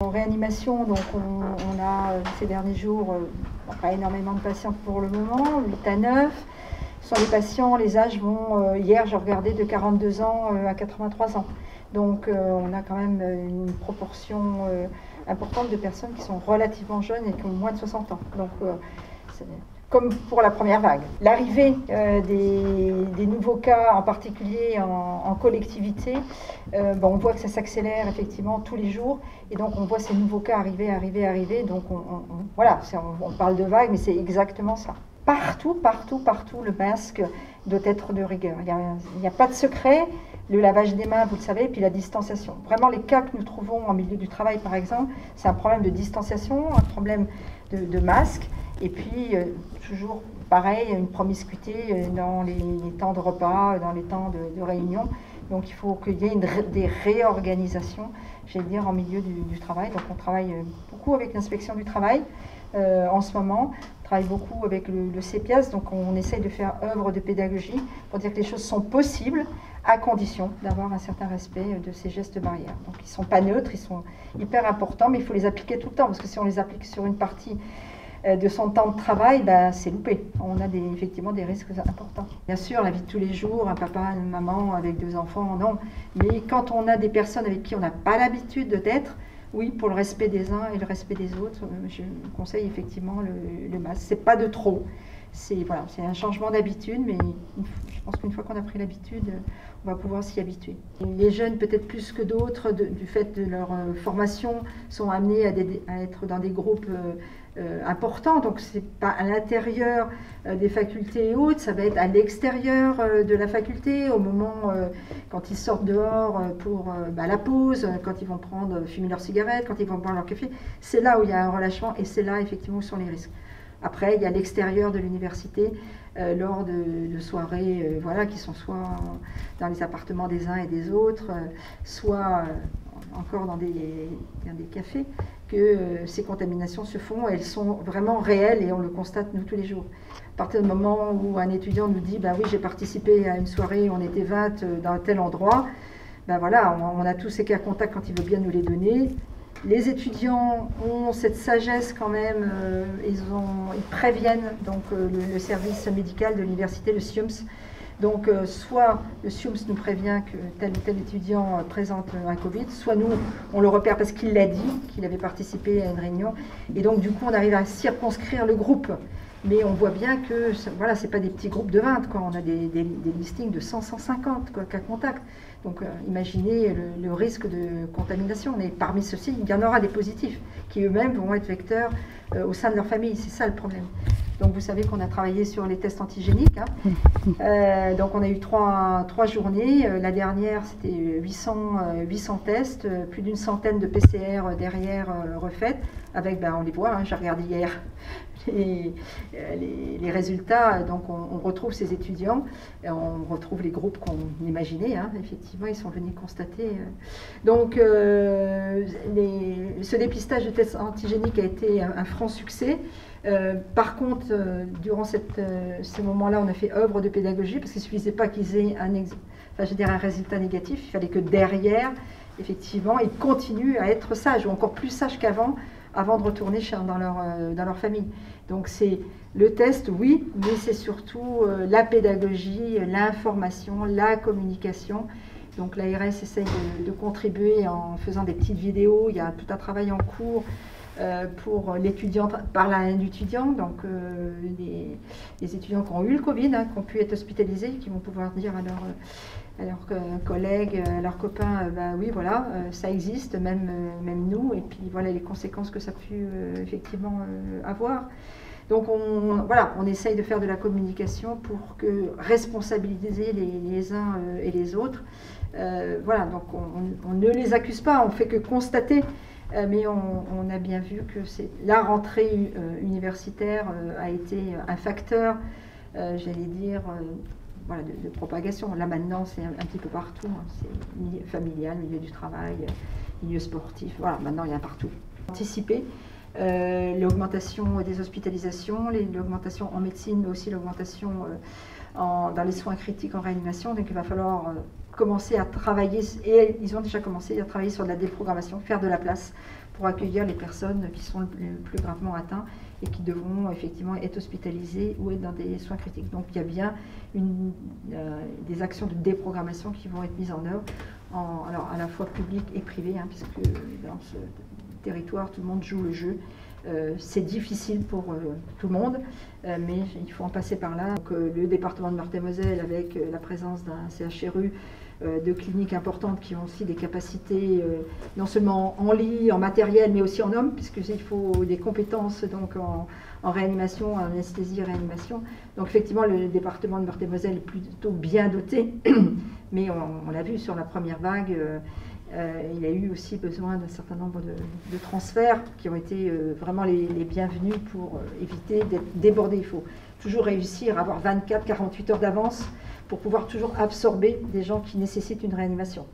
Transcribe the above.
En réanimation, donc on a ces derniers jours pas énormément de patients pour le moment, 8 à 9. Sur les patients, les âges vont, hier je regardais, de 42 ans à 83 ans. Donc on a quand même une proportion importante de personnes qui sont relativement jeunes et qui ont moins de 60 ans. Donc comme pour la première vague. L'arrivée des nouveaux cas, en particulier en collectivité, on voit que ça s'accélère effectivement tous les jours. Et donc on voit ces nouveaux cas arriver. Donc voilà, on parle de vague, mais c'est exactement ça. Partout, le masque doit être de rigueur. Il n'y a pas de secret. Le lavage des mains, vous le savez, et puis la distanciation. Vraiment, les cas que nous trouvons en milieu du travail, par exemple, c'est un problème de distanciation, un problème de masque. Et puis, toujours pareil, une promiscuité dans les temps de repas, dans les temps de réunion. Donc, il faut qu'il y ait des réorganisations, j'allais dire, en milieu du travail. Donc, on travaille beaucoup avec l'inspection du travail en ce moment. On travaille beaucoup avec le CEPIAS. Donc, on essaye de faire œuvre de pédagogie pour dire que les choses sont possibles à condition d'avoir un certain respect de ces gestes barrières. Donc, ils ne sont pas neutres, ils sont hyper importants, mais il faut les appliquer tout le temps. Parce que si on les applique sur une partie de son temps de travail, c'est loupé. On a effectivement des risques importants. Bien sûr, la vie de tous les jours, un papa, une maman avec 2 enfants, non. Mais quand on a des personnes avec qui on n'a pas l'habitude d'être, oui, pour le respect des uns et le respect des autres, je conseille effectivement le masque. C'est pas de trop. C'est un changement d'habitude, mais je pense qu'une fois qu'on a pris l'habitude, on va pouvoir s'y habituer. Les jeunes, peut-être plus que d'autres, du fait de leur formation, sont amenés à être dans des groupes importants. Donc, c'est pas à l'intérieur des facultés et autres, ça va être à l'extérieur de la faculté, au moment quand ils sortent dehors pour la pause, quand ils vont fumer leur cigarette, quand ils vont boire leur café. C'est là où il y a un relâchement et c'est là, effectivement, où sont les risques. Après, il y a l'extérieur de l'université, lors de soirées qui sont soit dans les appartements des uns et des autres, soit encore dans des cafés, que ces contaminations se font. Elles sont vraiment réelles et on le constate, nous, tous les jours. À partir du moment où un étudiant nous dit « oui, j'ai participé à une soirée, on était 20 dans tel endroit », on a tous ces cas contacts quand il veut bien nous les donner. Les étudiants ont cette sagesse quand même, ils préviennent donc le service médical de l'université, le SIUMS. Donc soit le SIUMS nous prévient que tel ou tel étudiant présente un Covid, soit nous, on le repère parce qu'il l'a dit, qu'il avait participé à une réunion. Et donc du coup, on arrive à circonscrire le groupe. Mais on voit bien que c'est pas des petits groupes de 20, quoi. On a des listings de 100, 150 cas contacts. Donc imaginez le risque de contamination. Mais parmi ceux-ci, il y en aura des positifs qui eux-mêmes vont être vecteurs au sein de leur famille. C'est ça le problème. Donc vous savez qu'on a travaillé sur les tests antigéniques. Donc on a eu trois journées. La dernière, c'était 800 tests, plus d'une centaine de PCR derrière refaites. Avec, on les voit, j'ai regardé hier les résultats. Donc on retrouve ces étudiants, on retrouve les groupes qu'on imaginait. Effectivement, ils sont venus constater. Donc ce dépistage de tests antigéniques a été un franc succès. Par contre, durant ce moment-là, on a fait œuvre de pédagogie parce qu'il ne suffisait pas qu'ils aient un résultat négatif. Il fallait que derrière, effectivement, ils continuent à être sages, ou encore plus sages qu'avant, avant de retourner dans leur famille. Donc c'est le test, oui, mais c'est surtout la pédagogie, l'information, la communication. Donc l'ARS essaye de contribuer en faisant des petites vidéos. Il y a tout un travail en cours pour l'étudiant, par un étudiant, donc les étudiants qui ont eu le Covid, qui ont pu être hospitalisés, qui vont pouvoir dire à leurs collègues, à leurs copains, oui, voilà, ça existe, même nous, et puis voilà les conséquences que ça a pu effectivement avoir. Donc on essaye de faire de la communication pour responsabiliser les uns et les autres. Donc on ne les accuse pas, on fait que constater. Mais on a bien vu que la rentrée universitaire a été un facteur, j'allais dire, de propagation. Là maintenant, c'est un petit peu partout. C'est milieu familial, milieu du travail, milieu sportif. Voilà, maintenant il y a partout. Anticiper l'augmentation des hospitalisations, l'augmentation en médecine, mais aussi l'augmentation dans les soins critiques en réanimation. Donc il va falloir commencer à travailler, et ils ont déjà commencé à travailler sur de la déprogrammation, faire de la place pour accueillir les personnes qui sont le plus gravement atteintes et qui devront effectivement être hospitalisées ou être dans des soins critiques. Donc il y a bien des actions de déprogrammation qui vont être mises en œuvre, alors à la fois public et privé, hein, puisque dans ce territoire, tout le monde joue le jeu. C'est difficile pour tout le monde, mais il faut en passer par là. Donc, le département de Meurthe-et-Moselle, avec la présence d'un CHRU, de cliniques importantes qui ont aussi des capacités non seulement en lit, en matériel, mais aussi en hommes, puisqu'il faut des compétences donc, en réanimation, en anesthésie, réanimation. Donc effectivement, le département de Meurthe-et-Moselle est plutôt bien doté, mais on l'a vu sur la première vague, il a eu aussi besoin d'un certain nombre de transferts qui ont été vraiment les bienvenus pour éviter d'être débordés. Il faut toujours réussir à avoir 24-48 heures d'avance pour pouvoir toujours absorber des gens qui nécessitent une réanimation.